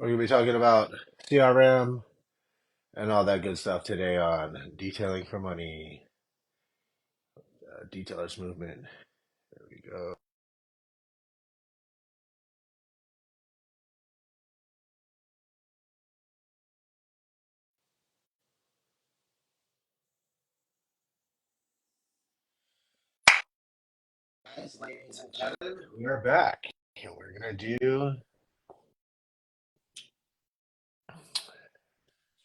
We're going to be talking about CRM and all that good stuff today on detailing for money, detailers movement. There we go. Guys, ladies and gentlemen, we are back. And we're going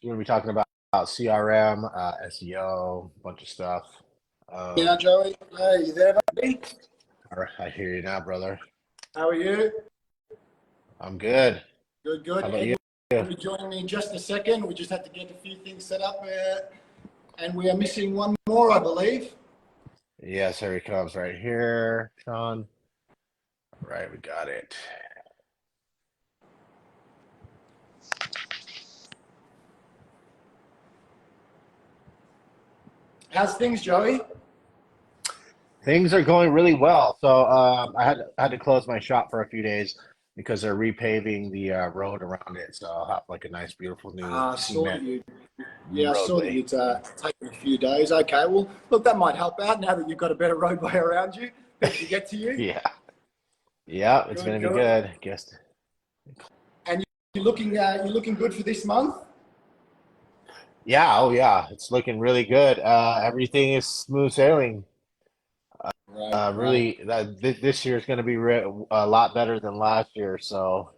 to be talking about CRM, SEO, a bunch of stuff. Yeah, Joey. Hey, you there, buddy? All right, I hear you now, brother. How are you? I'm good. Good, good. How about Ed you? will be joining me in just a second. We just had to get a few things set up, and we are missing one more, I believe. Yes, here he comes right here, Shawn. All right, we got it. How's things, Joey? Things are going really well. So I had to close my shop for a few days because they're repaving the road around it. So I'll have like a nice, beautiful new I saw that cement you. Yeah, I saw that roadway. you'd taken a few days. Okay, well, look, that might help out now that you've got a better roadway around you to get to you. Yeah, yeah, it's Good, gonna be good. good. Guess. And you're looking good for this month. Yeah, oh yeah, it's looking really good. Everything is smooth sailing. Right, right. Really, this year is going to be a lot better than last year. So,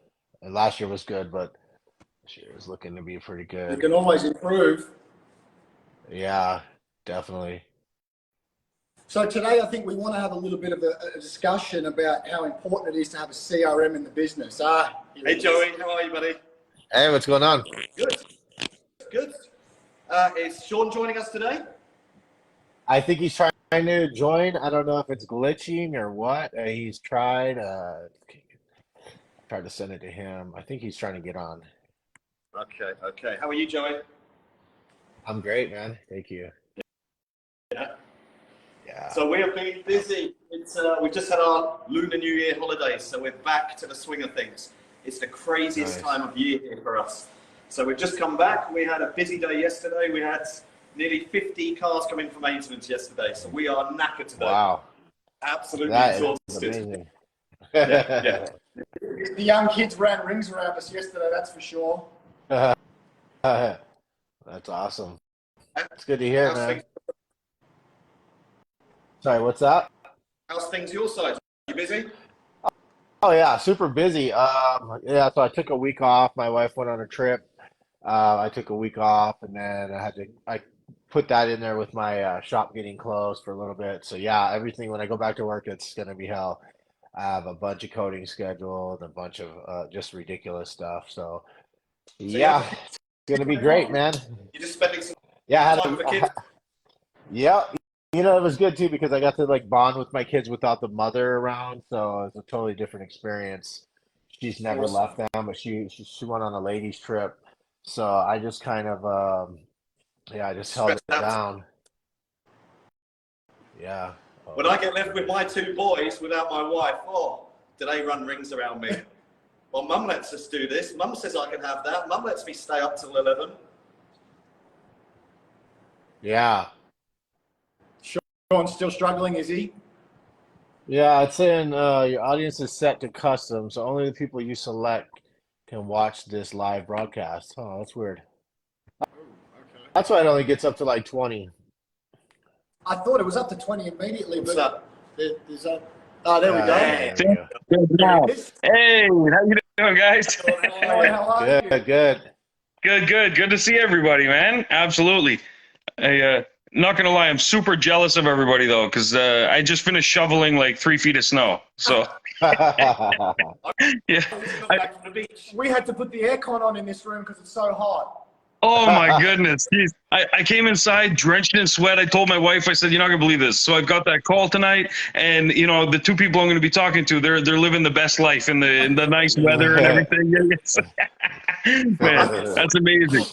and last year was good, but this year is looking to be pretty You good. can always improve. Yeah, definitely. So today, I think we want to have a little bit of a discussion about how important it is to have a CRM in the business. Here Hey it is. Joey, how are you, buddy? Hey, what's going on? Good, good. Is Shawn joining us today? I think he's trying to join. I don't know if it's glitching or what. He's tried to send it to him. I think he's trying to get on. Okay, okay. How are you, Joey? I'm great, man. Thank you. Yeah. Yeah. So we have been busy. We've just had our Lunar New Year holidays, so we're back to the swing of things. It's the craziest Nice. time of year here for us. So we've just come back. We had a busy day yesterday. We had nearly 50 cars come in for maintenance yesterday, so we are knackered today. Wow. Absolutely That is exhausted. amazing. Yeah, yeah. The young kids ran rings around us yesterday, that's for sure. That's awesome. It's good to hear, How's man. things, Sorry, what's that? how's things your side? You busy? Oh yeah, super busy. Yeah, so I took a week off. My wife went on a trip. I took a week off, and then I put that in there with my shop getting closed for a little bit. So yeah, everything when I go back to work, it's gonna be hell. I have a bunch of coding scheduled, a bunch of just ridiculous stuff. So So you're, yeah, it's gonna be great, man. you're just spending some Yeah, time with the kids? yeah, it was good too because I got to like bond with my kids without the mother around, so it's a totally different experience. She's never Awesome. left them, but she went on a ladies trip, so I just kind of yeah, I just held Stressed it out. down. Yeah. Oh When I yeah. get left with my two boys without my wife, oh, do they run rings around me? Well, Mum lets us do this. Mum says I can have that. Mum lets me stay up till 11. Yeah. Sean's still struggling, is he? Yeah, it's saying your audience is set to custom, so only the people you select can watch this live broadcast. Oh, that's weird. Okay. That's why it only gets up to like 20. I thought it was up to 20 immediately, What's but that? there's a. Oh, there we go. Yeah, Hey, there we go. Good There now. it is. Hey, how you doing, guys? Sean, how Sean, are you? how are you? Good, good. Good to see everybody, man. Absolutely. Not gonna lie, I'm super jealous of everybody though, because I just finished shoveling like 3 feet of snow. So yeah, I just got I, back from the beach. We had to put the aircon on in this room because it's so hot. oh my goodness, jeez. I came inside drenched in sweat. I told my wife, I said, "You're not gonna believe this." So I've got that call tonight, and the two people I'm gonna be talking to, they're living the best life in the nice weather and everything. Man, that's amazing.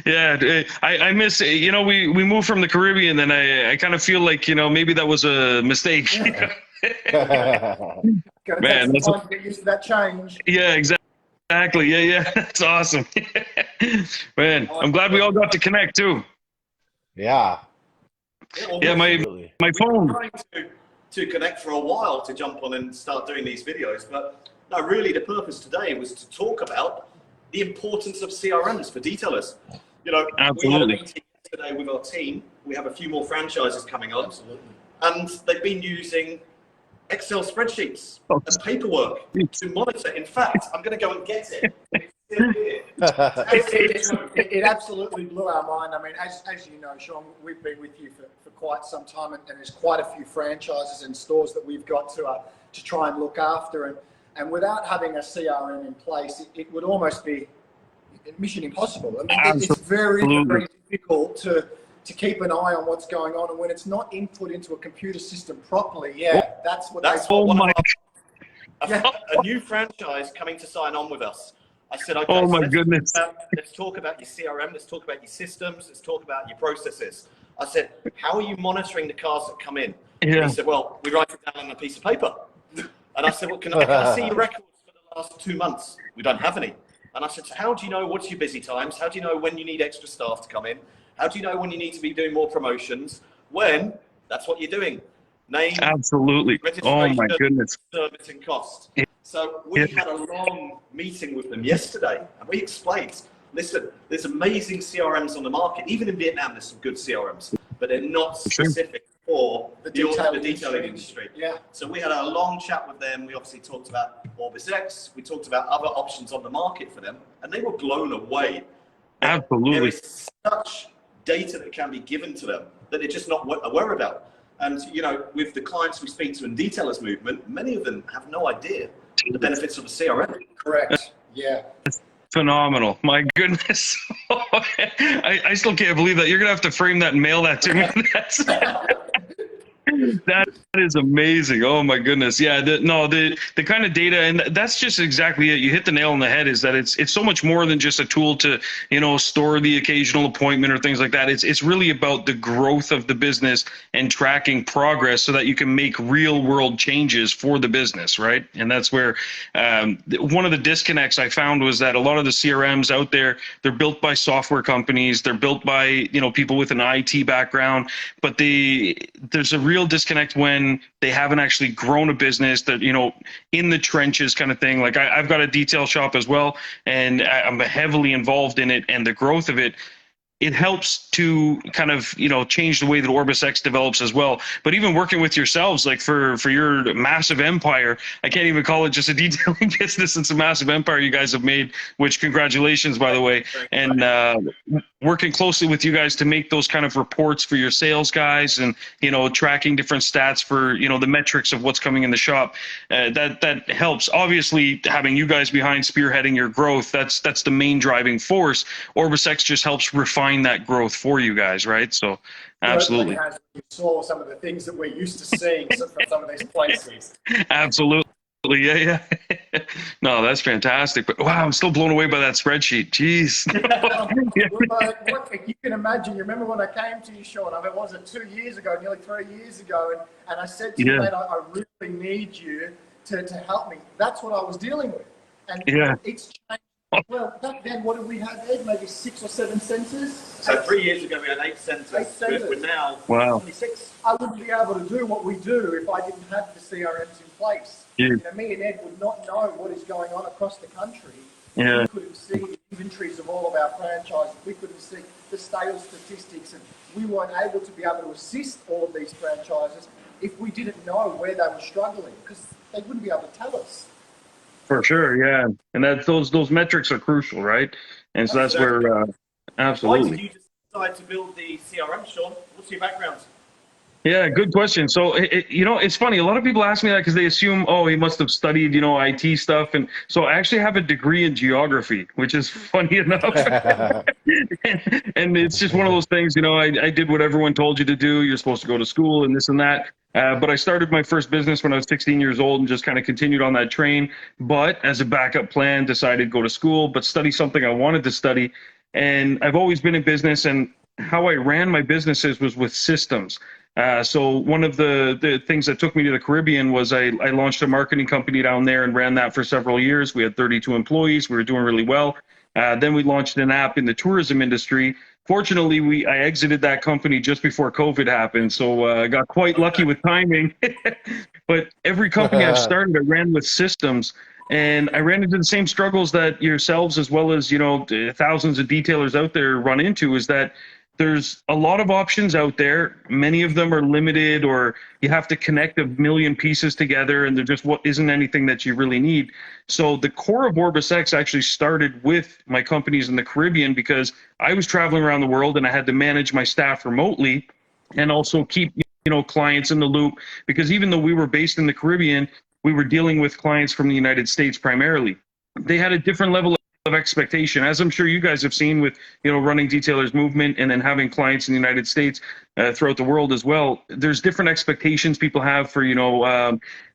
Yeah, I miss, we moved from the Caribbean, and I kind of feel like, maybe that was a mistake. Going to take Man, some that's time to get used to that change. yeah, exactly. Yeah, yeah. That's awesome. Man, I'm glad we all got to connect too. Yeah, Yeah, well, Yeah, absolutely. my we've been phone. trying to connect for a while to jump on and start doing these videos, but no, really the purpose today was to talk about the importance of CRMs for detailers. You know, we had a Absolutely. meeting yesterday with our team. We have a few more franchises coming on, and they've been using Excel spreadsheets Oh, and paperwork to monitor. In fact, I'm going to go and get it. It's still here. It absolutely blew our mind. I mean, as you know, Shawn, we've been with you for quite some time, and there's quite a few franchises and stores that we've got to try and look after. And without having a CRM in place, it would almost be mission impossible. I mean, it's very, Absolutely. very difficult to keep an eye on what's going on. And when it's not input into a computer system properly, yeah, that's what That's they what Oh one of my, a new franchise coming to sign on with us. I said, okay, oh so my goodness. let's talk about your CRM, let's talk about your systems, let's talk about your processes. I said, how are you monitoring the cars that come in? And Yeah. he said, well, we write it down on a piece of paper. And I said, well, can I see your records for the last 2 months? We don't have any. And I said, so how do you know what's your busy times? How do you know when you need extra staff to come in? How do you know when you need to be doing more promotions? When that's what you're doing. Name, Absolutely. Oh registration, my goodness. service and cost. Yeah. So we had a long meeting with them yesterday, and we explained, listen, there's amazing CRMs on the market. Even in Vietnam, there's some good CRMs, but they're not specific for the detailing industry. Yeah. So we had a long chat with them. We obviously talked about OrbisX. We talked about other options on the market for them, and they were blown away. There Absolutely. is such data that can be given to them that they're just not aware about. And, you know, with the clients we speak to in detailers movement, many of them have no idea the benefits of a CRM. Correct. Yeah. Phenomenal. My goodness. I still can't believe that. You're going to have to frame that and mail that to me. That is amazing. Oh my goodness. Yeah. The kind of data, and that's just exactly it. You hit the nail on the head. Is that it's so much more than just a tool to store the occasional appointment or things like that. It's really about the growth of the business and tracking progress so that you can make real world changes for the business, right? And that's where one of the disconnects I found was that a lot of the CRMs out there, they're built by software companies, they're built by people with an IT background, but there's a real disconnect when they haven't actually grown a business, that in the trenches kind of thing. Like I've got a detail shop as well, and I'm heavily involved in it, and the growth of it helps to kind of change the way that OrbisX develops as well. But even working with yourselves, like for your massive empire, I can't even call it just a detailing business. It's a massive empire you guys have made, which congratulations, by the way. And working closely with you guys to make those kind of reports for your sales guys, and tracking different stats for the metrics of what's coming in the shop, that helps. Obviously, having you guys behind spearheading your growth, that's the main driving force. OrbisX just helps refine that growth for you guys, right? So absolutely. You saw some of the things that we're used to seeing from some of these places. Absolutely. Yeah. No, that's fantastic. But wow, I'm still blown away by that spreadsheet. Jeez. You can imagine, you remember when I came to you, Shawn, I mean, was it 2 years ago, nearly 3 years ago, and I said to you, mate, I really need you to help me. That's what I was dealing with. And it's changed. Well, back then, what did we have, Ed? Maybe 6 or 7 sensors? So 3 years ago, we had 8 sensors. We're now 26. I wouldn't be able to do what we do if I didn't have the CRMs in place. Me and Ed would not know what is going on across the country. We couldn't see the inventories of all of our franchises. We couldn't see the sales statistics, and we weren't able to be able to assist all of these franchises if we didn't know where they were struggling, because they wouldn't be able to tell us. For sure, yeah. And those metrics are crucial, right? And so that's where absolutely. Why did you decide to build the CRM, Shawn? What's your background? Yeah, good question. So, it's funny. A lot of people ask me that because they assume, oh, he must have studied, IT stuff. And so I actually have a degree in geography, which is funny enough. And it's just one of those things, I did what everyone told you to do. You're supposed to go to school and this and that. But I started my first business when I was 16 years old and just kind of continued on that train. But as a backup plan, decided to go to school, but study something I wanted to study. And I've always been in business, and how I ran my businesses was with systems. So one of the things that took me to the Caribbean was I launched a marketing company down there and ran that for several years. We had 32 employees. We were doing really well. Then we launched an app in the tourism industry. Fortunately, I exited that company just before COVID happened, so I got quite lucky with timing. But every company I've started, I ran with systems, and I ran into the same struggles that yourselves, as well as thousands of detailers out there, run into. Is that there's a lot of options out there. Many of them are limited, or you have to connect a million pieces together, and there just isn't anything that you really need. So the core of OrbisX actually started with my companies in the Caribbean, because I was traveling around the world and I had to manage my staff remotely and also keep clients in the loop, because even though we were based in the Caribbean, we were dealing with clients from the United States primarily. They had a different level of expectation, as I'm sure you guys have seen with running Detailers Movement and then having clients in the United States, throughout the world as well. There's different expectations people have for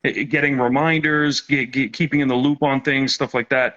getting reminders, keeping in the loop on things, stuff like that.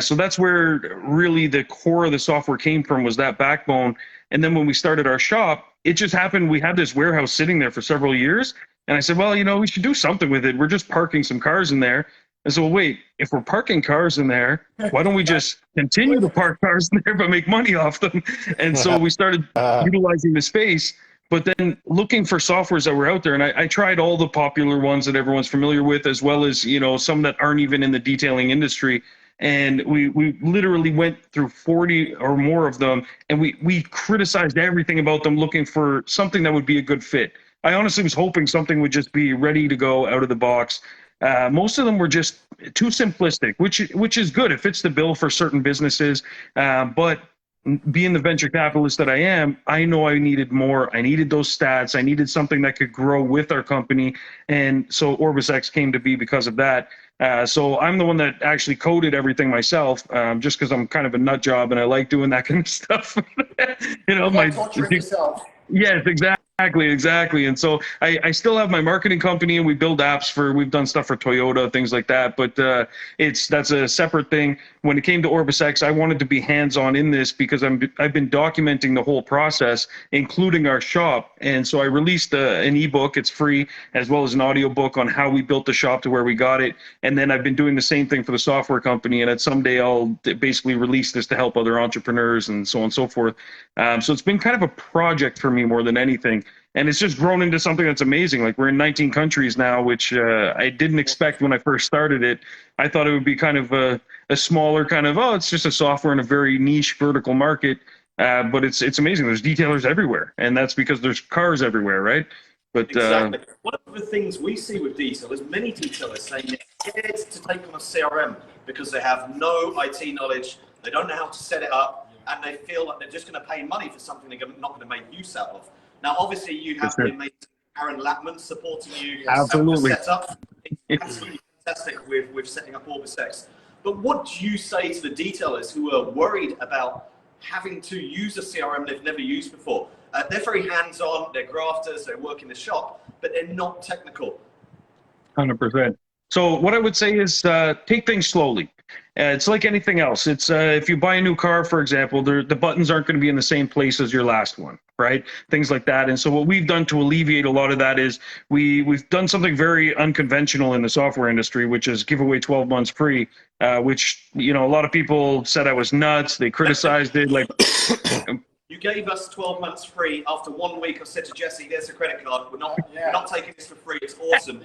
So that's where really the core of the software came from, was that backbone. And then when we started our shop, it just happened, we had this warehouse sitting there for several years, and I said, well, we should do something with it. We're just parking some cars in there. And so, wait, if we're parking cars in there, why don't we just continue to park cars in there but make money off them? And so we started utilizing the space, but then looking for softwares that were out there. And I tried all the popular ones that everyone's familiar with, as well as some that aren't even in the detailing industry. And we literally went through 40 or more of them, and we criticized everything about them, looking for something that would be a good fit. I honestly was hoping something would just be ready to go out of the box. Most of them were just too simplistic, which is good. It fits the bill for certain businesses. But being the venture capitalist that I am, I know I needed more. I needed those stats. I needed something that could grow with our company. And so OrbisX came to be because of that. So I'm the one that actually coded everything myself, just because I'm kind of a nut job and I like doing that kind of stuff. Torturing yourself. Yes, exactly. And so I still have my marketing company, and we build apps we've done stuff for Toyota, things like that. But that's a separate thing. When it came to OrbisX, I wanted to be hands-on in this, because I've been documenting the whole process, including our shop. And so I released an ebook. It's free, as well as an audio book on how we built the shop to where we got it. And then I've been doing the same thing for the software company. And someday I'll basically release this to help other entrepreneurs and so on and so forth. So it's been kind of a project for me more than anything. And it's just grown into something that's amazing. Like, we're in 19 countries now, which I didn't expect when I first started it. I thought it would be kind of a smaller kind of, it's just a software in a very niche vertical market. But it's amazing. There's detailers everywhere. And that's because there's cars everywhere, right? But exactly. One of the things we see with detailers, many detailers saying they're scared to take on a CRM because they have no IT knowledge, they don't know how to set it up, and they feel like they're just going to pay money for something they're not going to make use out of. Now, obviously, you have the amazing Aaron Lattman supporting you. Absolutely. Set up. It's absolutely fantastic with setting up OrbisX. But what do you say to the detailers who are worried about having to use a CRM they've never used before? They're very hands-on, they're grafters, they work in the shop, but they're not technical. 100%. So what I would say is take things slowly. It's like anything else. It's if you buy a new car, for example, the buttons aren't going to be in the same place as your last one, right? Things like that. And so what we've done to alleviate a lot of that is we've done something very unconventional in the software industry, which is give away 12 months free, which, a lot of people said I was nuts. They criticized it. Like, you gave us 12 months free. After 1 week, I said to Jesse, there's a credit card. We're not taking this for free. It's awesome.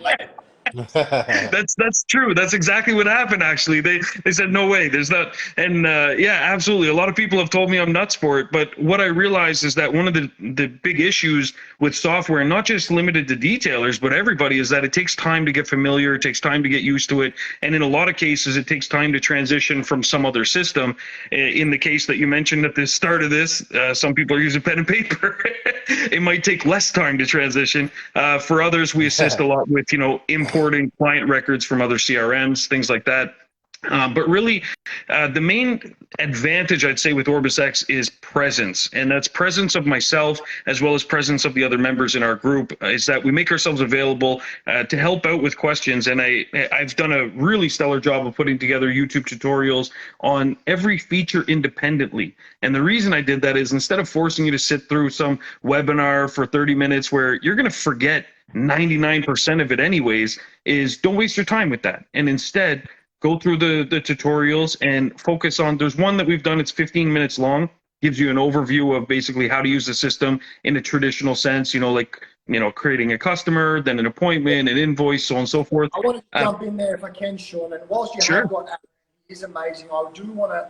That's true. That's exactly what happened. Actually, they said no way. There's not. And yeah, absolutely. A lot of people have told me I'm nuts for it. But what I realized is that one of the big issues with software, and not just limited to detailers, but everybody, is that it takes time to get familiar. It takes time to get used to it, and in a lot of cases, it takes time to transition from some other system. In the case that you mentioned at the start of this, some people are using pen and paper. It might take less time to transition. For others, we assist a lot with importing client records from other CRMs, things like that. But really, the main advantage I'd say with OrbisX is presence, and that's presence of myself as well as presence of the other members in our group. Is that we make ourselves available to help out with questions, and I've done a really stellar job of putting together YouTube tutorials on every feature independently. And the reason I did that is instead of forcing you to sit through some webinar for 30 minutes where you're going to forget 99% of it anyways, is don't waste your time with that, and instead go through the tutorials and focus on, there's one that we've done, it's 15 minutes long, gives you an overview of basically how to use the system in a traditional sense, creating a customer, then an appointment, an invoice, so on and so forth. I want to jump in there if I can, Shawn, and whilst you Sure. have got is amazing, I do want to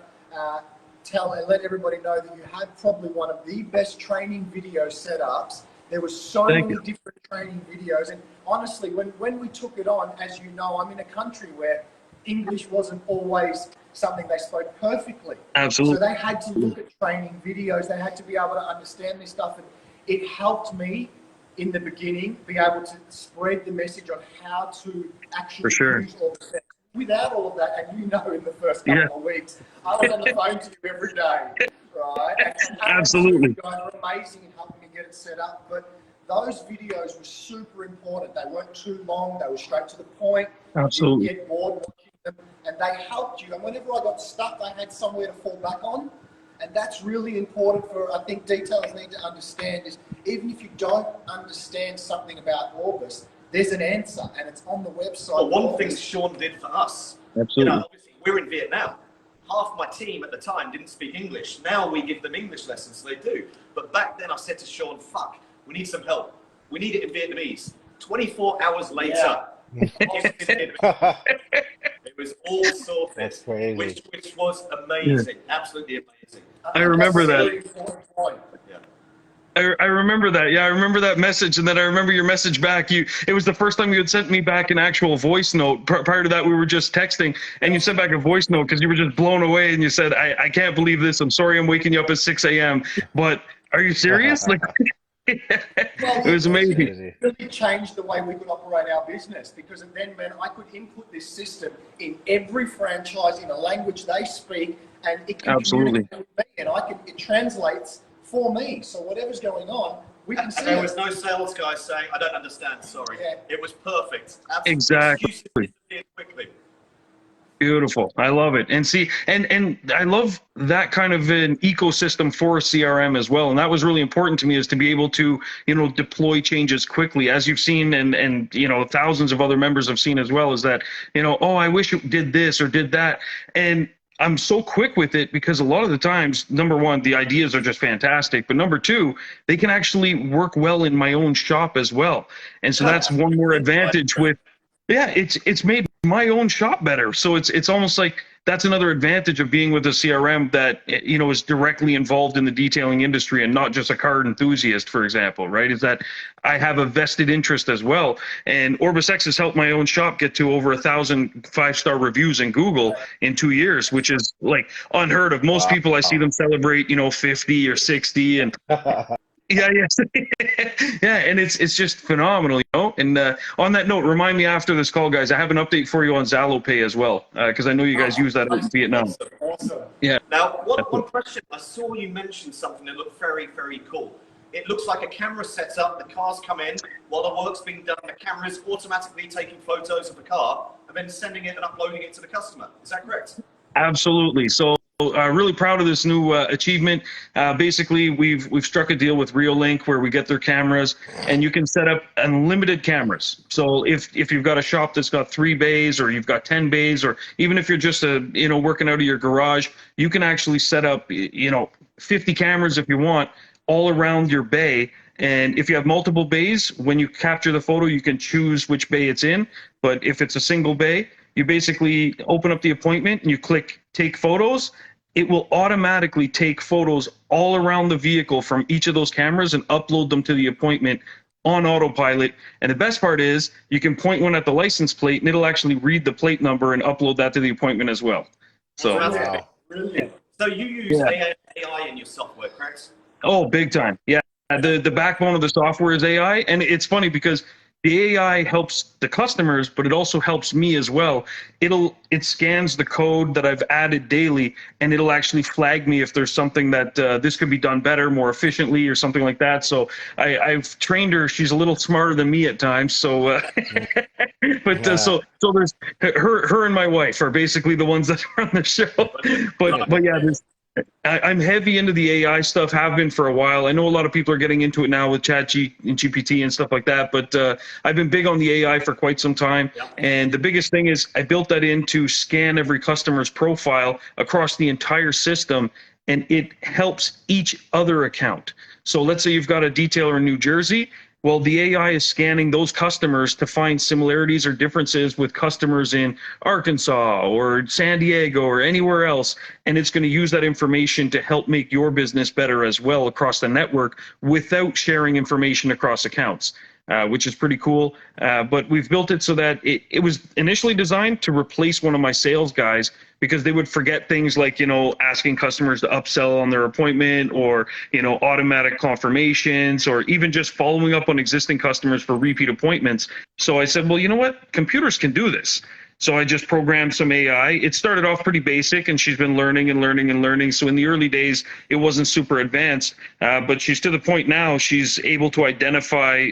tell and let everybody know that you had probably one of the best training video setups. There were so many different training videos, and honestly, when we took it on, as you know, I'm in a country where English wasn't always something they spoke perfectly. Absolutely. So they had to look at training videos. They had to be able to understand this stuff. And it helped me in the beginning be able to spread the message on how to actually use OrbisX. Without all of that, and in the first couple of weeks, I was on the phone to you every day, right? And Absolutely. You guys were amazing in helping me get it set up. But those videos were super important. They weren't too long. They were straight to the point. Absolutely. You didn't get bored watching them, and they helped you. And whenever I got stuck, I had somewhere to fall back on. And that's really important for, I think, detailers need to understand is even if you don't understand something about Orbis, there's an answer, and it's on the website. Well, one thing Shawn did for us, Absolutely. Obviously we're in Vietnam. Half my team at the time didn't speak English. Now we give them English lessons, so they do. But back then I said to Shawn, fuck, we need some help. We need it in Vietnamese. 24 hours later, it was all sorted. That's crazy. Which was amazing, absolutely amazing. I remember that. Yeah. I remember that. Yeah, I remember that message, and then I remember your message back. It was the first time you had sent me back an actual voice note. Prior to that, we were just texting, and you sent back a voice note because you were just blown away, and you said, I can't believe this. I'm sorry I'm waking you up at 6 a.m., but are you serious? Like, it was amazing. It really changed the way we could operate our business, because it then meant I could input this system in every franchise in a language they speak, and it can communicate with me, and it translates for me. So whatever's going on, we can see and there was no sales guy saying, I don't understand, sorry. Yeah. It was perfect. Absolutely. Exactly. Quickly. Beautiful. I love it. And see, and I love that kind of an ecosystem for CRM as well. And that was really important to me, is to be able to, deploy changes quickly, as you've seen, and thousands of other members have seen as well, is that, oh, I wish it did this or did that. And I'm so quick with it because a lot of the times, number one, the ideas are just fantastic, but number two, they can actually work well in my own shop as well. And so that's one more advantage with, it's made my own shop better. So it's almost like that's another advantage of being with a CRM that, is directly involved in the detailing industry and not just a car enthusiast, for example, right? Is that I have a vested interest as well. And OrbisX has helped my own shop get to over 1,000 5-star reviews in Google in 2 years, which is like unheard of. Most people, I see them celebrate, 50 or 60, and yeah, and it's just phenomenal, And on that note, remind me after this call, guys. I have an update for you on Zalo Pay as well, because I know you guys use that in Vietnam. Awesome. Yeah. Now, one question. I saw you mention something that looked very, very cool. It looks like a camera sets up. The cars come in while the work's being done. The camera is automatically taking photos of the car and then sending it and uploading it to the customer. Is that correct? Absolutely. So. Really proud of this new achievement. Basically, we've struck a deal with Reolink where we get their cameras, and you can set up unlimited cameras. So if you've got a shop that's got 3 bays, or you've got 10 bays, or even if you're just working out of your garage, you can actually set up 50 cameras if you want all around your bay. And if you have multiple bays, when you capture the photo, you can choose which bay it's in. But if it's a single bay, you basically open up the appointment and you click take photos. It will automatically take photos all around the vehicle from each of those cameras and upload them to the appointment on autopilot. And the best part is you can point one at the license plate and it'll actually read the plate number and upload that to the appointment as well. So, Brilliant. So you use AI in your software, correct? Oh, big time. Yeah. The backbone of the software is AI. And it's funny because the AI helps the customers, but it also helps me as well. It scans the code that I've added daily, and it'll actually flag me if there's something that this could be done better, more efficiently, or something like that. So I've trained her. She's a little smarter than me at times. So, but Yeah. so there's her and my wife are basically the ones that run the show. But yeah, there's I'm heavy into the AI stuff, have been for a while. I know a lot of people are getting into it now with GPT and stuff like that, but I've been big on the AI for quite some time. And the biggest thing is I built that in to scan every customer's profile across the entire system, and it helps each other account. So let's say you've got a detailer in New Jersey. Well, the AI is scanning those customers to find similarities or differences with customers in Arkansas or San Diego or anywhere else. And it's going to use that information to help make your business better as well across the network without sharing information across accounts. Which is pretty cool. But we've built it so that it was initially designed to replace one of my sales guys because they would forget things like, asking customers to upsell on their appointment, or, automatic confirmations, or even just following up on existing customers for repeat appointments. So I said, well, you know what? Computers can do this. So I just programmed some AI. It started off pretty basic, and she's been learning and learning and learning. So in the early days, it wasn't super advanced, but she's to the point now she's able to identify,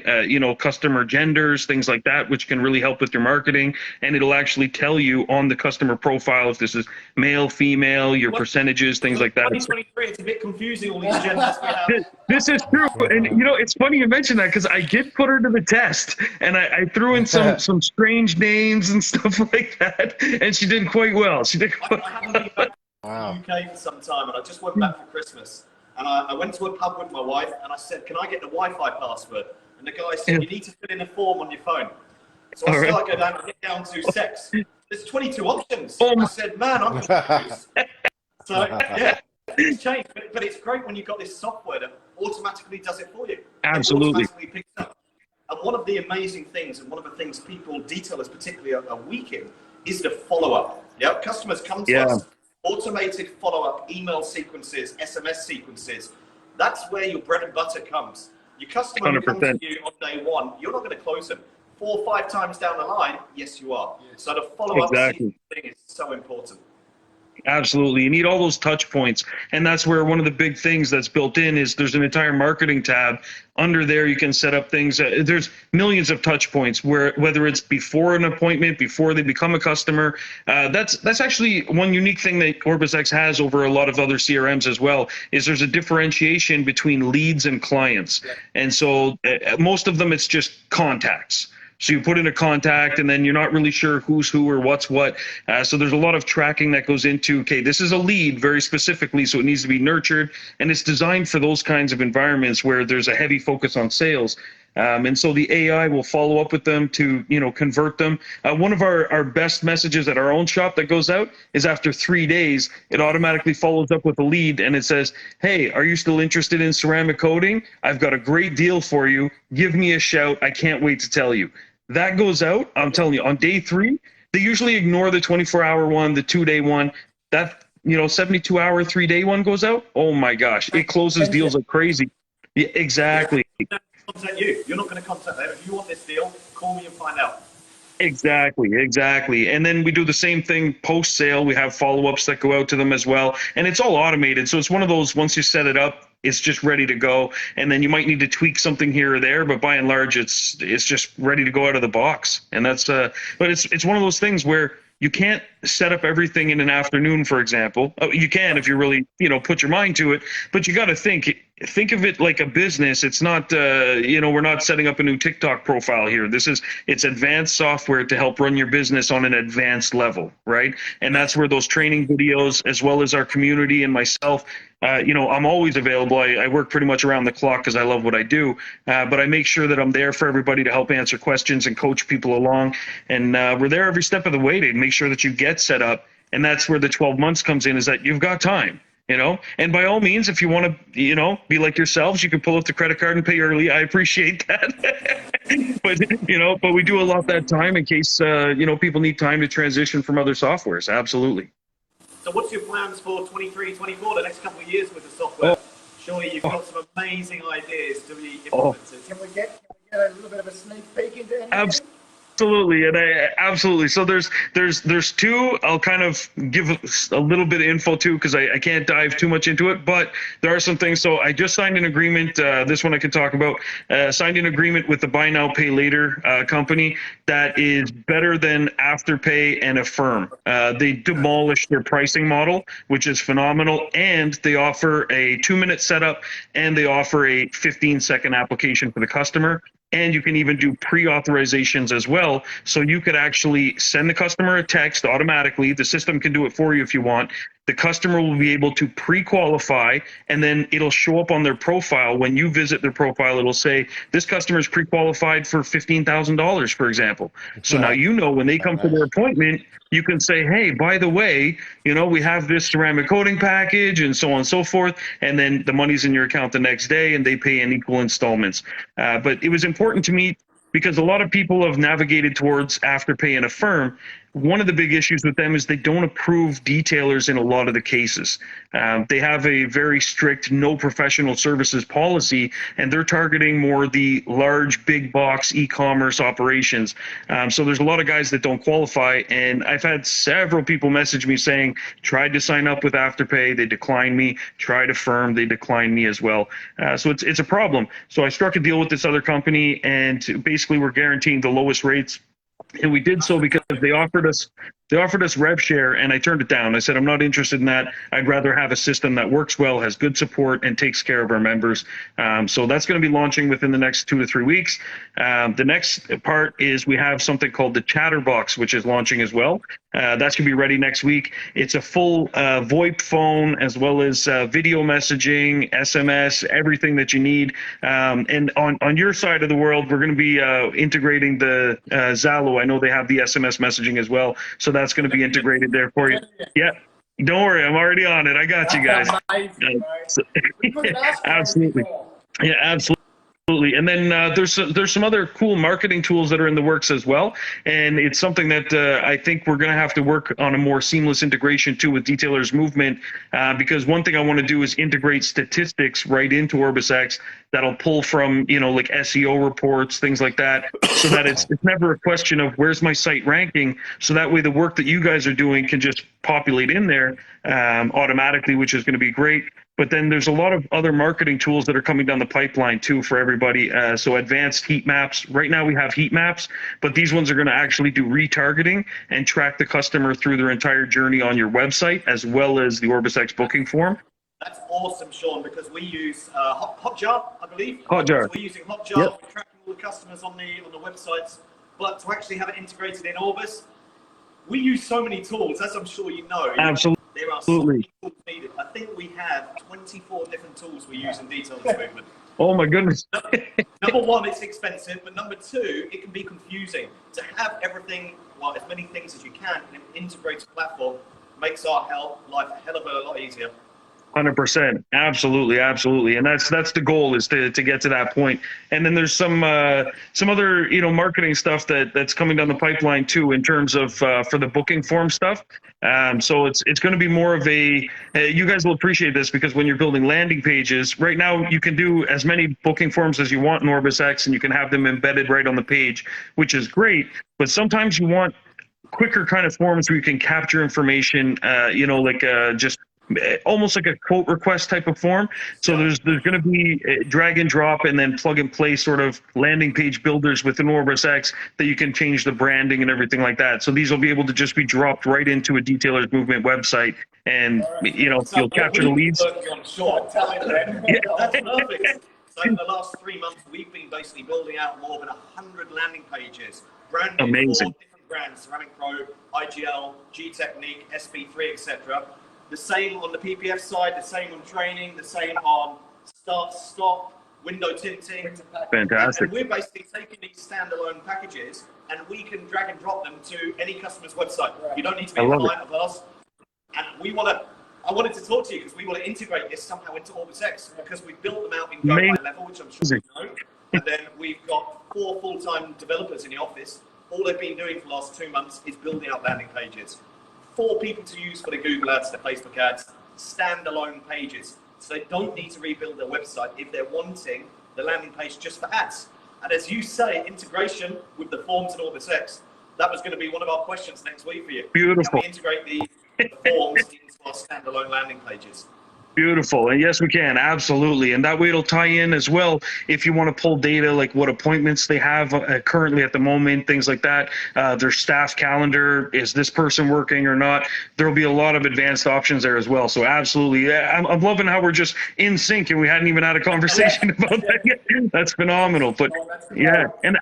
customer genders, things like that, which can really help with your marketing. And it'll actually tell you on the customer profile if this is male, female, your percentages, things like that. 2023, it's a bit confusing, all these genders we have. This is true, and it's funny you mention that because I did put her to the test, and I threw in some strange names and stuff like that, and she did quite well. She did quite I haven't been back Wow. to the UK for some time, and I just went back for Christmas. And I went to a pub with my wife, and I said, "Can I get the Wi-Fi password?" And the guy said, "You need to fill in a form on your phone." So I started to get down to sex. There's 22 options. I said, "Man, I'm confused." So yeah. It's changed, but it's great when you've got this software that automatically does it for you. Absolutely. It automatically picks up. And one of the amazing things, and one of the things people, detailers particularly, are weak in, is the follow-up. Yeah, customers come to us, automated follow-up, email sequences, SMS sequences. That's where your bread and butter comes. Your customer who comes to you on day one, you're not going to close them. 4 or 5 times down the line, yes, you are. So the follow-up thing is so important. Absolutely. You need all those touch points. And that's where one of the big things that's built in is there's an entire marketing tab. Under there, you can set up things. There's millions of touch points, whether it's before an appointment, before they become a customer. That's actually one unique thing that OrbisX has over a lot of other CRMs as well, is there's a differentiation between leads and clients. And so most of them, it's just contacts. So you put in a contact, and then you're not really sure who's who or what's what. So there's a lot of tracking that goes into, okay, this is a lead very specifically, so it needs to be nurtured. And it's designed for those kinds of environments where there's a heavy focus on sales. And so the AI will follow up with them to, convert them. One of our best messages at our own shop that goes out is after 3 days, it automatically follows up with a lead, and it says, "Hey, are you still interested in ceramic coating? I've got a great deal for you. Give me a shout. I can't wait to tell you." That goes out, I'm telling you, on day 3, they usually ignore the 24-hour one, the 2-day one. That, 72-hour, 3-day one goes out. Oh my gosh, it closes deals like crazy. Yeah, exactly. Contact you. You're not going to contact them. If you want this deal, call me and find out. Exactly. And then we do the same thing post-sale. We have follow-ups that go out to them as well. And it's all automated. So it's one of those, once you set it up, it's just ready to go. And then you might need to tweak something here or there, but by and large, it's just ready to go out of the box. And that's, but it's one of those things where you can't set up everything in an afternoon, for example. You can if you really, put your mind to it, but you got to think of it like a business. It's not, we're not setting up a new TikTok profile here. It's advanced software to help run your business on an advanced level, right? And that's where those training videos, as well as our community and myself, I'm always available. I work pretty much around the clock because I love what I do, but I make sure that I'm there for everybody to help answer questions and coach people along. And we're there every step of the way to make sure that you get set up. And that's where the 12 months comes in, is that you've got time. And by all means, if you want to, be like yourselves, you can pull up the credit card and pay early. I appreciate that. but we do allot that time in case, people need time to transition from other softwares. Absolutely. So what's your plans for 23, 24, the next couple of years with the software? Surely you've got some amazing ideas to be implemented. Can we get get a little bit of a sneak peek into anything? Absolutely, and absolutely. So there's two. I'll kind of give a little bit of info too, because I can't dive too much into it. But there are some things. So I just signed an agreement. This one I can talk about. Signed an agreement with the Buy Now Pay Later company that is better than Afterpay and Affirm. They demolished their pricing model, which is phenomenal, and they offer a 2-minute setup, and they offer a 15-second application for the customer. And you can even do pre-authorizations as well. So you could actually send the customer a text automatically. The system can do it for you if you want. The customer will be able to pre-qualify, and then it'll show up on their profile. When you visit their profile, it'll say, this customer is pre-qualified for $15,000, for example. So now you know when they come to their appointment, you can say, hey, by the way, you know, we have this ceramic coating package and so on and so forth. And then the money's in your account the next day, and they pay in equal installments. But it was important to me because a lot of people have navigated towards Afterpay and Affirm. One of the big issues with them is they don't approve detailers in a lot of the cases. They have a very strict no professional services policy, and they're targeting more the large, big box e-commerce operations. So there's a lot of guys that don't qualify, and I've had several people message me saying, tried to sign up with Afterpay, they declined me, tried Affirm, they declined me as well. So it's a problem. So I struck a deal with this other company, and basically we're guaranteeing the lowest rates. And we did so because they offered us rev share, and I turned it down. I said, I'm not interested in that. I'd rather have a system that works well, has good support, and takes care of our members. So that's going to be launching within the next 2 to 3 weeks. The next part is we have something called the Chatterbox, which is launching as well. That's going to be ready next week. It's a full VoIP phone, as well as video messaging, SMS, everything that you need. And on your side of the world, we're going to be integrating the Zalo. I know they have the SMS messaging as well, so that's going to be integrated there for you. Yeah, don't worry, I'm already on it. I got you guys. Amazing, we couldn't ask for Absolutely. anything more. Yeah, absolutely. And then there's some other cool marketing tools that are in the works as well, and it's something that I think we're going to have to work on a more seamless integration too with Detailers Movement, because one thing I want to do is integrate statistics right into OrbisX that'll pull from, you know, like SEO reports, things like that, so that it's never a question of where's my site ranking. So that way the work that you guys are doing can just populate in there automatically, which is going to be great. But then there's a lot of other marketing tools that are coming down the pipeline too for everybody. So advanced heat maps. Right now we have heat maps, but these ones are going to actually do retargeting and track the customer through their entire journey on your website, as well as the OrbisX booking form. That's awesome, Shawn, because we use Hotjar, I believe. Hotjar. So we're using Hotjar, Yep. we're tracking all the customers on the websites, but to actually have it integrated in Orbis, we use so many tools, as I'm sure you know. Absolutely. There are so many tools needed. I think we have 24 different tools we use in Detailers Movement. Oh my goodness. Number one, it's expensive, but number two, it can be confusing. To have everything, well, as many things as you can in an integrated platform makes our life a hell of a lot easier. 100%. Absolutely. And that's the goal, is to get to that point. And then there's some other, you know, marketing stuff that's coming down the pipeline too, in terms of for the booking form stuff. So it's going to be more of a, you guys will appreciate this, because when you're building landing pages right now, you can do as many booking forms as you want in OrbisX, and you can have them embedded right on the page, which is great. But sometimes you want quicker kind of forms where you can capture information, you know, like just almost like a quote request type of form. So there's going to be drag and drop and then plug and play sort of landing page builders within OrbisX that you can change the branding and everything like that. So these will be able to just be dropped right into a Detailers Movement website, and you know, you'll capture the leads. Shawn, tell it then. Yeah, that's perfect. So in the last 3 months, we've been basically building out more than 100 landing pages, brand new Amazing. for different brands: Ceramic Pro, IGL, G Technique, SB3, etc. The same on the PPF side, the same on training, the same on start, stop, window tinting. Fantastic. And we're basically taking these standalone packages, and we can drag and drop them to any customer's website. You don't need to be a client of ours. And I wanted to talk to you because we want to integrate this somehow into OrbisX, because we built them out in Go high level, which I'm sure you know. And then we've got 4 full-time developers in the office. All they've been doing for the last 2 months is building out landing pages. 4 people to use for the Google ads, the Facebook ads, standalone pages. So they don't need to rebuild their website if they're wanting the landing page just for ads. And as you say, integration with the forms in OrbisX, that was going to be one of our questions next week for you. Can Beautiful. we integrate the forms into our standalone landing pages? Beautiful. And yes, we can. Absolutely. And that way it'll tie in as well. If you want to pull data, like what appointments they have currently at the moment, things like that, their staff calendar, is this person working or not? There'll be a lot of advanced options there as well. So absolutely. Yeah, I'm loving how we're just in sync and we hadn't even had a conversation about that yet. That's phenomenal. But yeah. And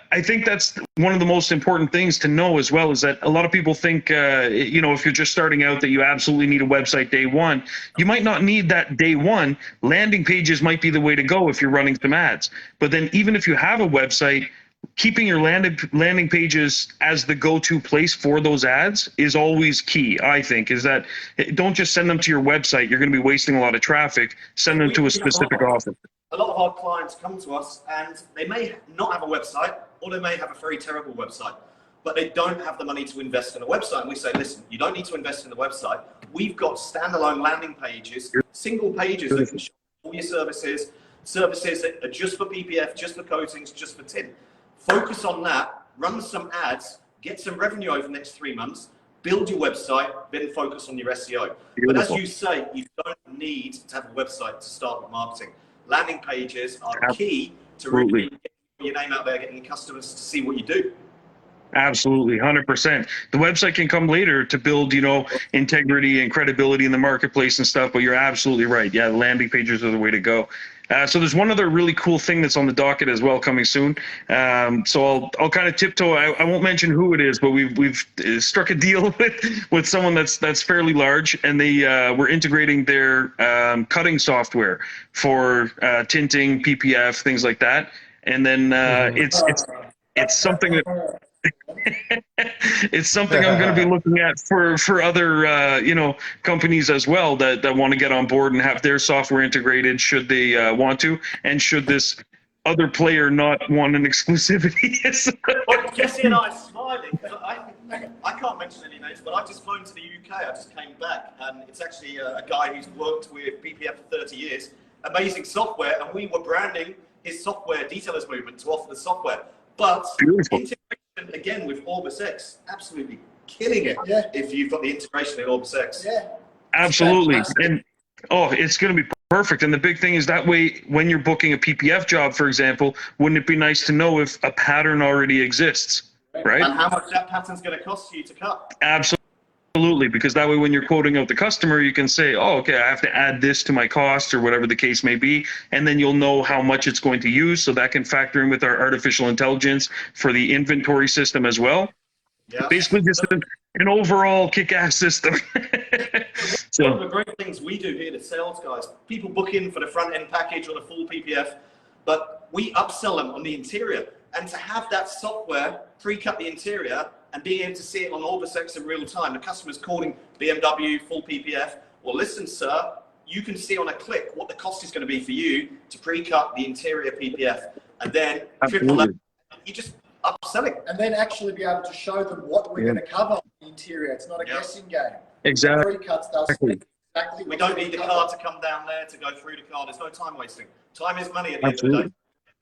I think that's one of the most important things to know as well, is that a lot of people think, if you're just starting out, that you absolutely need a website day one. You might not need that day one. Landing pages might be the way to go if you're running some ads. But then even if you have a website, keeping your landing pages as the go-to place for those ads is always key, I think, is that don't just send them to your website. You're going to be wasting a lot of traffic. Send them to a specific office. A lot of our clients come to us and they may not have a website, or they may have a very terrible website, but they don't have the money to invest in a website. And we say, listen, you don't need to invest in the website. We've got standalone landing pages, single pages that can show all your services that are just for PPF, just for coatings, just for tin. Focus on that, run some ads, get some revenue over the next 3 months, build your website, then focus on your SEO. But as you say, you don't need to have a website to start with marketing. Landing pages are key to really getting your name out there, getting customers to see what you do. Absolutely, 100%. The website can come later to build, integrity and credibility in the marketplace and stuff, but you're absolutely right. Yeah, landing pages are the way to go. So there's one other really cool thing that's on the docket as well coming soon. So I'll kind of tiptoe. I won't mention who it is, but we've struck a deal with someone that's fairly large, and we're integrating their cutting software for tinting, PPF, things like that. And then it's something that it's something I'm going to be looking at for other companies as well that want to get on board and have their software integrated, should they want to, and should this other player not want an exclusivity. Well, Jesse and I are smiling because I can't mention any names, but I've just flown to the UK. I just came back, and it's actually a guy who's worked with PPF for 30 years. Amazing software, and we were branding his software Detailers Movement to offer the software. But integration again with OrbisX, absolutely killing it. Yeah. If you've got the integration in OrbisX. Yeah. Absolutely. And it's going to be perfect. And the big thing is that way, when you're booking a PPF job, for example, wouldn't it be nice to know if a pattern already exists, right? And how much that pattern's going to cost you to cut. Absolutely, because that way when you're quoting out the customer, you can say, oh, okay, I have to add this to my cost or whatever the case may be, and then you'll know how much it's going to use, so that can factor in with our artificial intelligence for the inventory system as well. Yeah. Basically just an overall kick-ass system. So, one of the great things we do here, the sales guys, people book in for the front-end package or the full PPF, but we upsell them on the interior. And to have that software pre-cut the interior and being able to see it on OrbisX in real time, the customer's calling BMW, full PPF, well, listen, sir, you can see on a click what the cost is going to be for you to pre-cut the interior PPF. And then triple that, you just upsell it. And then actually be able to show them what we're going to cover on the interior. It's not a guessing game. Exactly. Pre-cuts, they'll speak exactly We don't need the car to come down there to go through the car. There's no time wasting. Time is money at the end of the day.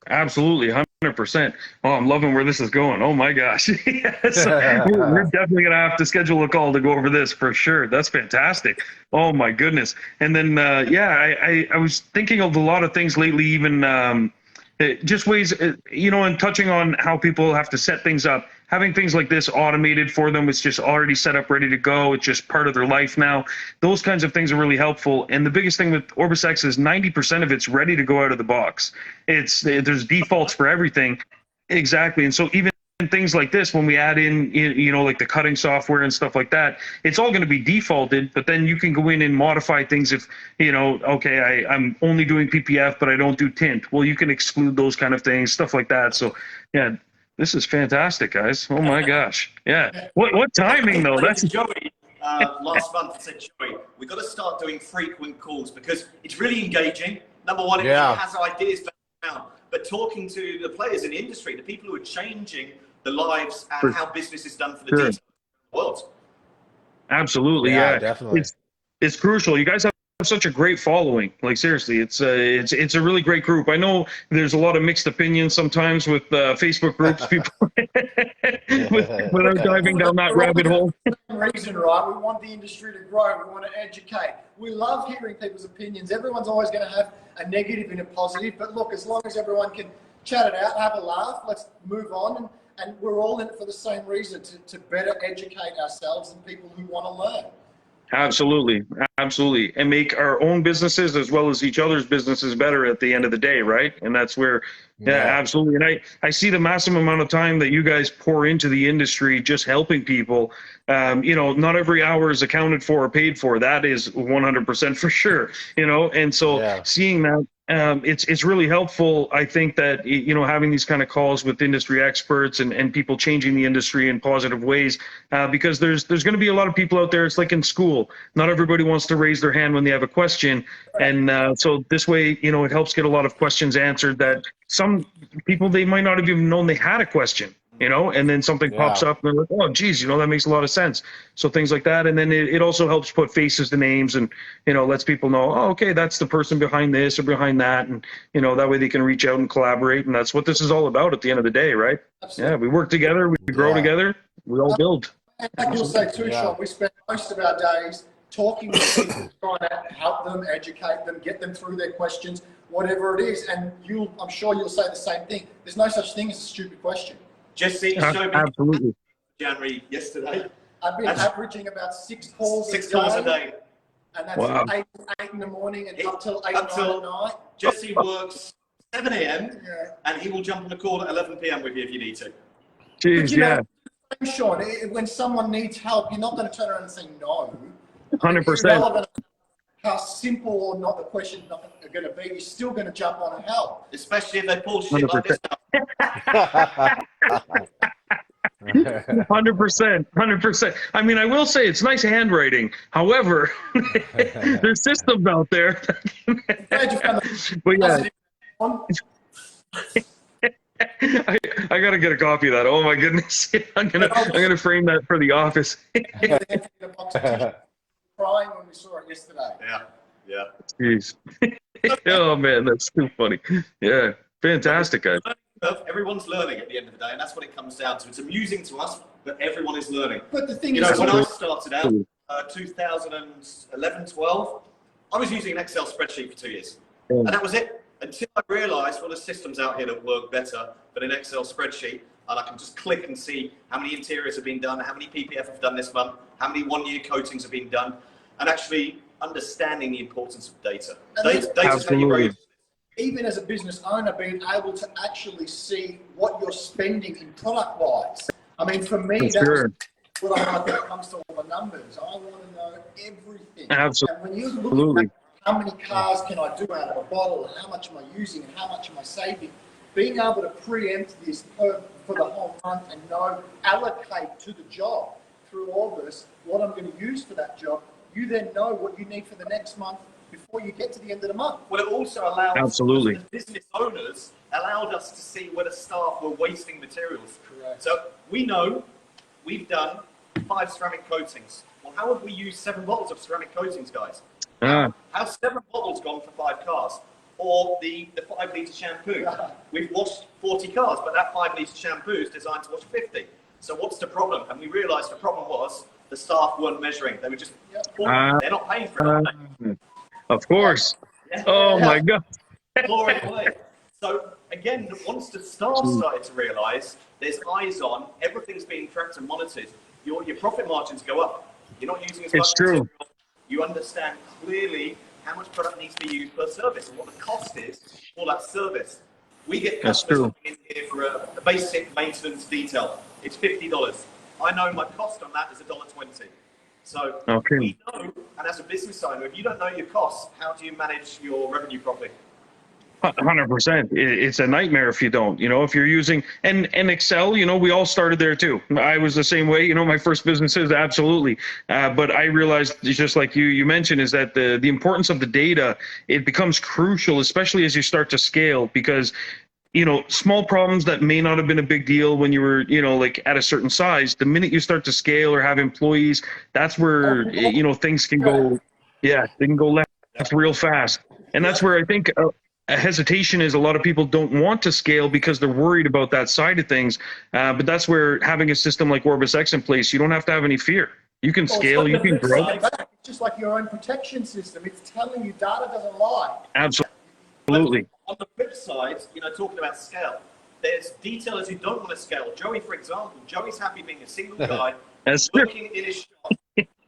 Absolutely, 100%. Oh, I'm loving where this is going. Oh my gosh. Yes. We're definitely going to have to schedule a call to go over this for sure. That's fantastic. Oh my goodness. And then, I was thinking of a lot of things lately, even just ways, and touching on how people have to set things up. Having things like this automated for them, it's just already set up, ready to go. It's just part of their life now. Those kinds of things are really helpful. And the biggest thing with OrbisX is 90% of it's ready to go out of the box. There's defaults for everything. Exactly. And so even things like this, when we add in, like the cutting software and stuff like that, it's all going to be defaulted, but then you can go in and modify things if, okay, I'm only doing PPF, but I don't do tint. Well, you can exclude those kind of things, stuff like that. So, yeah. This is fantastic, guys. Oh my gosh. Yeah. What timing though? That's Joey last month. I said, Joey, we've got to start doing frequent calls because it's really engaging. Number one, it has ideas down, but talking to the players in the industry, the people who are changing the lives and how business is done for the world. Absolutely. Yeah, definitely. It's crucial. You guys have such a great following. Like seriously, it's a really great group. I know there's a lot of mixed opinions sometimes with Facebook groups, people without diving down that rabbit hole. Reason, right? We want the industry to grow. We want to educate. We love hearing people's opinions. Everyone's always going to have a negative and a positive. But look, as long as everyone can chat it out, have a laugh, let's move on. And we're all in it for the same reason, to better educate ourselves and people who want to learn. Absolutely, absolutely, and make our own businesses as well as each other's businesses better at the end of the day, right? And that's where, yeah, absolutely. And I see the massive amount of time that you guys pour into the industry, just helping people. You know, not every hour is accounted for or paid for. That is 100% for sure. You know, and so seeing that. It's really helpful, I think, that, you know, having these kind of calls with industry experts and people changing the industry in positive ways, because there's going to be a lot of people out there. It's like in school, not everybody wants to raise their hand when they have a question, and so this way, you know, it helps get a lot of questions answered that some people, they might not have even known they had a question. You know, and then something pops up and they're like, oh, geez, you know, that makes a lot of sense. So things like that. And then it also helps put faces to names and, you know, lets people know, oh, okay, that's the person behind this or behind that. And, you know, that way they can reach out and collaborate. And that's what this is all about at the end of the day, right? Absolutely. Yeah, we work together, we grow together, we all build. And like you'll say too, Shawn, we spend most of our days talking with people, trying to help them, educate them, get them through their questions, whatever it is. And I'm sure you'll say the same thing. There's no such thing as a stupid question. Jesse showed me January yesterday. I've been averaging about 6 calls a day. And that's 8 in the morning and up till 8 at night. Jesse works 7 a.m. and he will jump on a call at 11 p.m. with you if you need to. Jeez, know, Shawn, when someone needs help, you're not going to turn around and say no. 100%. Irrelevant how simple or not the question's not going to be, you're still going to jump on and help. Especially if they pull shit 100%. like this. 100%. I mean, I will say it's nice handwriting. However, there's systems out there. But yeah. I gotta get a copy of that. Oh my goodness! I'm gonna frame that for the office. Crying when we saw it yesterday. Yeah. Jeez. Oh man, that's too funny. Yeah, fantastic, guys. Everyone's learning at the end of the day, and that's what it comes down to. It's amusing to us, but everyone is learning. But the thing is, is, when I started out, 2011, 12, I was using an Excel spreadsheet for 2 years, and that was it. Until I realised, well, there's systems out here that work better than an Excel spreadsheet, and I can just click and see how many interiors have been done, how many PPF have done this month, how many one-year coatings have been done, and actually understanding the importance of data. Data's how you grow. Even as a business owner, being able to actually see what you're spending in product-wise. I mean, for me, that's what I like when it comes to all the numbers. I want to know everything. Absolutely. And when you look at how many cars can I do out of a bottle, and how much am I using, and how much am I saving, being able to preempt this for the whole month and know, allocate to the job through Orbis what I'm going to use for that job, you then know what you need for the next month before you get to the end of the month. Well, it also allows absolutely the business owners allowed us to see where the staff were wasting materials. Correct. So we know we've done 5 ceramic coatings. Well, how have we used 7 bottles of ceramic coatings, guys? How's 7 bottles gone for 5 cars? Or the 5-litre shampoo. We've washed 40 cars, but that 5-litre shampoo is designed to wash 50. So what's the problem? And we realised the problem was the staff weren't measuring. They were just, they're not paying for it. Of course. Oh my God. Glory away. So again, once the staff started to realise there's eyes on, everything's being tracked and monitored, your profit margins go up. You're not using as much material. You understand clearly how much product needs to be used per service and what the cost is for that service. We get customers in here for a basic maintenance detail. It's $50. I know my cost on that is $1.20. So we know, and as a business owner, if you don't know your costs, how do you manage your revenue properly? 100%. It's a nightmare if you don't. You know, if you're using and Excel, you know, we all started there too. I was the same way. You know, my first businesses, absolutely. But I realized, just like you mentioned, is that the importance of the data, it becomes crucial, especially as you start to scale, because you know, small problems that may not have been a big deal when you were, you know, like at a certain size, the minute you start to scale or have employees, that's where, you know, things can go, they can go left. real fast. And that's where I think a hesitation is. A lot of people don't want to scale because they're worried about that side of things. But that's where having a system like OrbisX in place, you don't have to have any fear. You can scale, you can grow. It's just like your own protection system. It's telling you data doesn't lie. Absolutely. On the flip side, you know, talking about scale, there's detailers who don't want to scale. Joey, for example, Joey's happy being a single guy, working in his shop,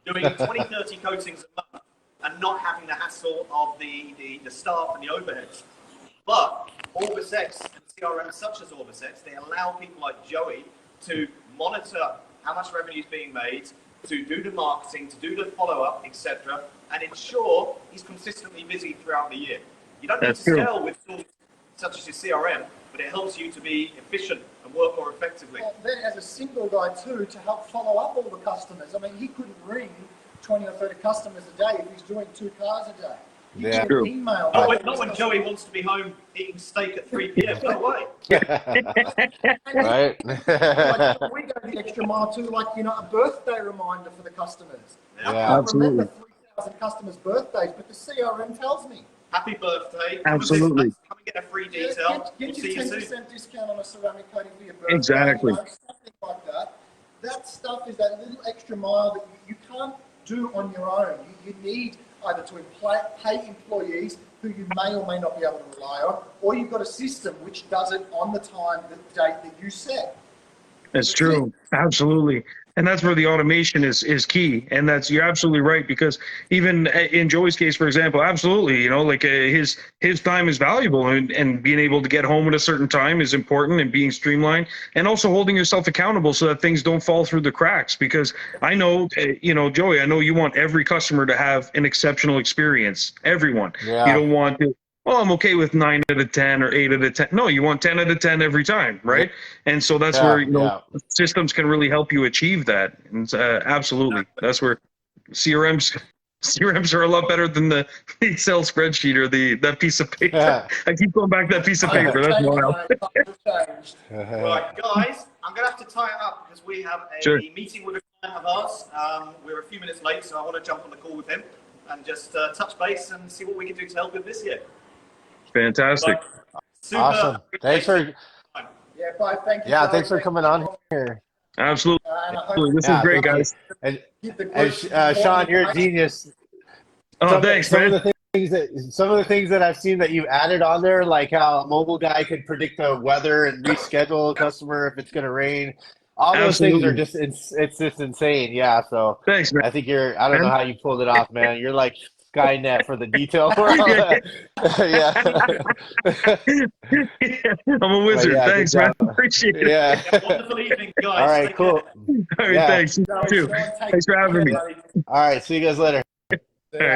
doing 20, 30 coatings a month, and not having the hassle of the staff and the overheads. But OrbisX and CRM such as OrbisX, they allow people like Joey to monitor how much revenue is being made, to do the marketing, to do the follow-up, etc., and ensure he's consistently busy throughout the year. You don't need to scale with tools such as your CRM, but it helps you to be efficient and work more effectively. Well, then as a single guy too, to help follow up all the customers. I mean, he couldn't ring 20 or 30 customers a day if he's doing 2 cars a day. Yeah. Email. Not when Joey wants to be home eating steak at 3 p.m. No way. Right? Like, we go the extra mile too, like, you know, a birthday reminder for the customers. Yeah. I can't Absolutely. remember 3,000 customers' birthdays, but the CRM tells me. Happy birthday. Absolutely. Come and get a free detail. Get We'll your see you 10% soon. discount on a ceramic coating for your birthday. Exactly. You know, something like that. That stuff is that little extra mile that you can't do on your own. You need either to pay employees who you may or may not be able to rely on, or you've got a system which does it on the time, the date that you set. That's true. Absolutely. And that's where the automation is key. And you're absolutely right, because even in Joey's case, for example, absolutely, you know, like his time is valuable, and being able to get home at a certain time is important, and being streamlined, and also holding yourself accountable so that things don't fall through the cracks. Because I know, you know, Joey, I know you want every customer to have an exceptional experience. Everyone. Yeah. You don't want to, well, I'm okay with 9 out of 10 or 8 out of 10. No, you want 10 out of 10 every time, right? And so that's where, you know, systems can really help you achieve that. And absolutely, that's where CRMs are a lot better than the Excel spreadsheet or that piece of paper. Yeah. I keep going back to that piece of paper. That's wild. Right, guys, I'm going to have to tie it up because we have a meeting with a client of ours. We're a few minutes late, so I want to jump on the call with him and just touch base and see what we can do to help him this year. Fantastic. Awesome. Thanks for Yeah, bye. Thank you. Yeah, thanks for coming on here. Absolutely. This is great, guys. And Shawn, you're a genius. Thanks, man. Some of the things that I've seen that you added on there, like how a mobile guy could predict the weather and reschedule a customer if it's going to rain. All those things are just, it's just insane. Yeah. So thanks, man. I think I don't know how you pulled it off, man. You're like Skynet for the detail world. Yeah. I'm a wizard. Yeah, thanks, man. Appreciate it. Yeah. Wonderful evening, guys. All right, cool. All right, thanks. You too. Thanks for having me. All right, see you guys later. All right.